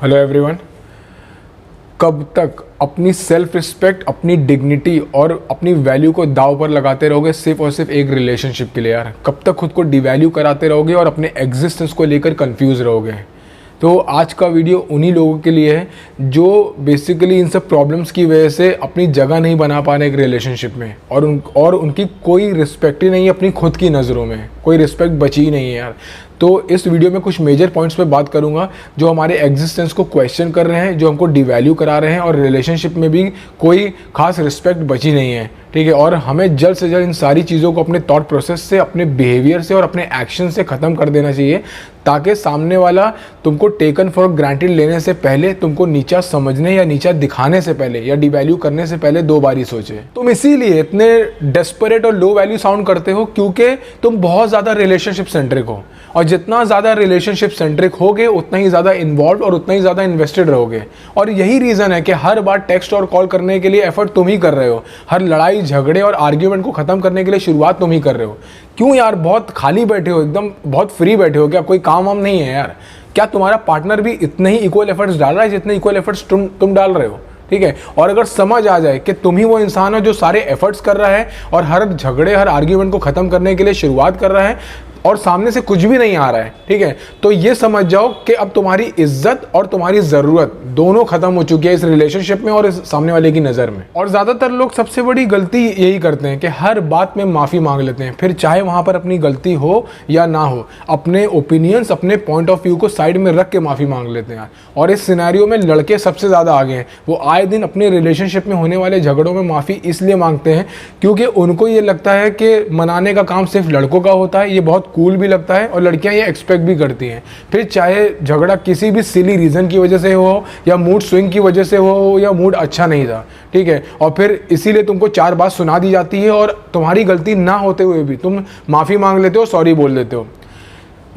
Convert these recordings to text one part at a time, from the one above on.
Hello everyone. कब तक अपनी सेल्फ रिस्पेक्ट, अपनी डिग्निटी और अपनी वैल्यू को दाव पर लगाते रहोगे सिर्फ और सिर्फ एक रिलेशनशिप के लिए यार? कब तक खुद को डिवैल्यू कराते रहोगे और अपने एग्जिस्टेंस को लेकर कंफ्यूज रहोगे? तो आज का वीडियो उन्हीं लोगों के लिए है जो बेसिकली इन सब प्रॉब्लम्स की वजह से अपनी जगह नहीं बना पा रहे एक रिलेशनशिप में और उनकी कोई रिस्पेक्ट ही नहीं है अपनी खुद की नज़रों में, कोई रिस्पेक्ट बची ही नहीं है यार। तो इस वीडियो में कुछ मेजर पॉइंट्स पे बात करूंगा जो हमारे एग्जिस्टेंस को क्वेश्चन कर रहे हैं, जो हमको डिवैल्यू करा रहे हैं और रिलेशनशिप में भी कोई खास रिस्पेक्ट बची नहीं है, ठीक है। और हमें जल्द से जल्द इन सारी चीज़ों को अपने थॉट प्रोसेस से, अपने बिहेवियर से और अपने एक्शन से ख़त्म कर देना चाहिए ताकि सामने वाला तुमको टेकन फॉर ग्रांटेड लेने से पहले, तुमको नीचा समझने या नीचा दिखाने से पहले या डिवैल्यू करने से पहले दो बार ही सोचे। तुम इसीलिए इतने डेस्परेट और लो वैल्यू साउंड करते हो क्योंकि तुम बहुत ज़्यादा रिलेशनशिप सेंट्रिक हो, और जितना ज़्यादा रिलेशनशिप सेंट्रिक होगे उतना ही ज़्यादा इन्वॉल्व और उतना ही ज़्यादा इन्वेस्टेड रहोगे। और यही रीज़न है कि हर बार टेक्स्ट और कॉल करने के लिए एफर्ट तुम ही कर रहे हो, हर लड़ाई झगड़े और आर्ग्यूमेंट को ख़त्म करने के लिए शुरुआत तुम ही कर रहे हो। क्यों यार? बहुत खाली बैठे हो, एकदम बहुत फ्री बैठे हो क्या? कोई काम वाम नहीं है यार? क्या तुम्हारा पार्टनर भी इतने ही इक्वल एफर्ट्स डाल रहा है जितने इक्वल एफर्ट्स तुम डाल रहे हो? ठीक है। और अगर समझ आ जाए कि तुम ही वो इंसान हो जो सारे एफर्ट्स कर रहा है और हर झगड़े, हर आर्ग्यूमेंट को ख़त्म करने के लिए शुरुआत कर रहा है और सामने से कुछ भी नहीं आ रहा है, ठीक है, तो ये समझ जाओ कि अब तुम्हारी इज्जत और तुम्हारी ज़रूरत दोनों खत्म हो चुकी है इस रिलेशनशिप में और इस सामने वाले की नज़र में। और ज़्यादातर लोग सबसे बड़ी गलती यही करते हैं कि हर बात में माफ़ी मांग लेते हैं, फिर चाहे वहाँ पर अपनी गलती हो या ना हो, अपने ओपिनियंस, अपने पॉइंट ऑफ व्यू को साइड में रख के माफ़ी मांग लेते हैं। और इस सिनेरियो में लड़के सबसे ज़्यादा आगे हैं। वो आए दिन अपने रिलेशनशिप में होने वाले झगड़ों में माफ़ी इसलिए मांगते हैं क्योंकि उनको ये लगता है कि मनाने का काम सिर्फ लड़कों का होता है, ये बहुत कूल भी लगता है और लड़कियां ये एक्सपेक्ट भी करती हैं। फिर चाहे झगड़ा किसी भी सिली रीज़न की वजह से हो या मूड स्विंग की वजह से हो या मूड अच्छा नहीं था, ठीक है, और फिर इसीलिए तुमको चार बात सुना दी जाती है और तुम्हारी गलती ना होते हुए भी तुम माफ़ी मांग लेते हो, सॉरी बोल देते हो।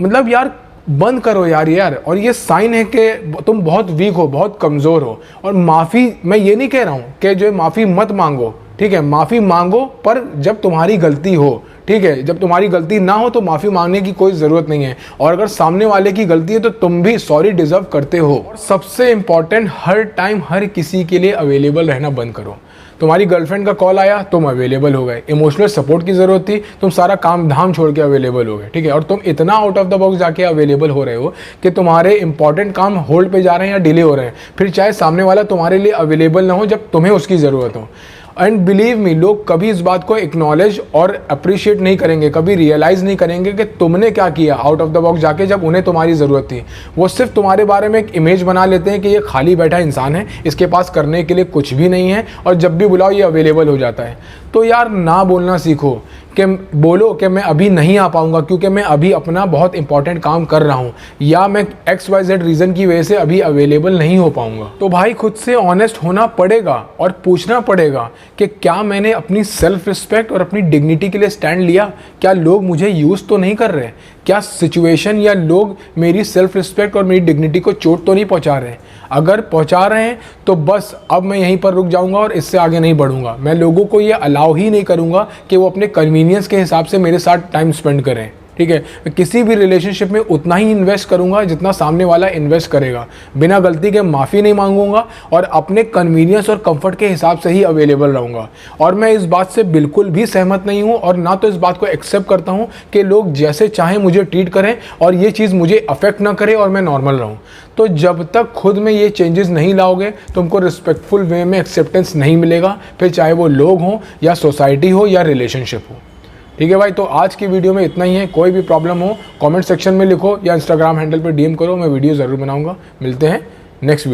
मतलब यार बंद करो यार। और ये साइन है कि तुम बहुत वीक हो, बहुत कमज़ोर हो। और माफ़ी, मैं ये नहीं कह रहा हूँ कि जो माफ़ी मत मांगो, ठीक है, माफ़ी मांगो, पर जब तुम्हारी गलती हो, ठीक है, जब तुम्हारी गलती ना हो तो माफ़ी मांगने की कोई ज़रूरत नहीं है। और अगर सामने वाले की गलती है तो तुम भी सॉरी डिज़र्व करते हो। और सबसे इम्पॉर्टेंट, हर टाइम हर किसी के लिए अवेलेबल रहना बंद करो। तुम्हारी गर्लफ्रेंड का कॉल आया, तुम अवेलेबल हो गए। इमोशनल सपोर्ट की ज़रूरत थी, तुम सारा काम धाम छोड़ के अवेलेबल हो गए, ठीक है। और तुम इतना आउट ऑफ द बॉक्स जाके अवेलेबल हो रहे हो कि तुम्हारे इंपॉर्टेंट काम होल्ड पे जा रहे हैं या डिले हो रहे हैं, फिर चाहे सामने वाला तुम्हारे लिए अवेलेबल ना हो जब तुम्हें उसकी ज़रूरत हो। एंड बिलीव मी, लोग कभी इस बात को एक्नॉलेज और अप्रिशिएट नहीं करेंगे, कभी रियलाइज़ नहीं करेंगे कि तुमने क्या किया आउट ऑफ द बॉक्स जाके जब उन्हें तुम्हारी ज़रूरत थी। वो सिर्फ तुम्हारे बारे में एक इमेज बना लेते हैं कि ये खाली बैठा इंसान है, इसके पास करने के लिए कुछ भी नहीं है, और जब भी बुलाओ ये अवेलेबल हो जाता है। तो यार ना बोलना सीखो, कि बोलो कि मैं अभी नहीं आ पाऊंगा क्योंकि मैं अभी अपना बहुत इंपॉर्टेंट काम कर रहा हूँ, या मैं XYZ रीज़न की वजह से अभी अवेलेबल नहीं हो पाऊंगा। तो भाई खुद से ऑनेस्ट होना पड़ेगा और पूछना पड़ेगा कि क्या मैंने अपनी सेल्फ रिस्पेक्ट और अपनी डिग्निटी के लिए स्टैंड लिया? क्या लोग मुझे यूज़ तो नहीं कर रहे? क्या सिचुएशन या लोग मेरी सेल्फ रिस्पेक्ट और मेरी डिग्निटी को चोट तो नहीं पहुंचा रहे? अगर पहुंचा रहे हैं तो बस अब मैं यहीं पर रुक जाऊंगा और इससे आगे नहीं बढ़ूंगा। मैं लोगों को ये अलाउ ही नहीं करूंगा कि वो अपने कन्वीनियंस के हिसाब से मेरे साथ टाइम स्पेंड करें, ठीक है। मैं किसी भी रिलेशनशिप में उतना ही इन्वेस्ट करूंगा जितना सामने वाला इन्वेस्ट करेगा। बिना गलती के माफ़ी नहीं मांगूंगा और अपने कन्वीनियंस और कंफर्ट के हिसाब से ही अवेलेबल रहूंगा। और मैं इस बात से बिल्कुल भी सहमत नहीं हूं और ना तो इस बात को एक्सेप्ट करता हूं कि लोग जैसे चाहें मुझे ट्रीट करें और ये चीज़ मुझे अफेक्ट ना करे और मैं नॉर्मल रहूँ। तो जब तक खुद में ये चेंजेस नहीं लाओगे तुमको रिस्पेक्टफुल वे में एक्सेप्टेंस नहीं मिलेगा, फिर चाहे वो लोग हों या सोसाइटी हो या रिलेशनशिप हो, ठीक है भाई। तो आज की वीडियो में इतना ही है। कोई भी प्रॉब्लम हो कमेंट सेक्शन में लिखो या इंस्टाग्राम हैंडल पर DM करो, मैं वीडियो ज़रूर बनाऊंगा। मिलते हैं नेक्स्ट वीडियो।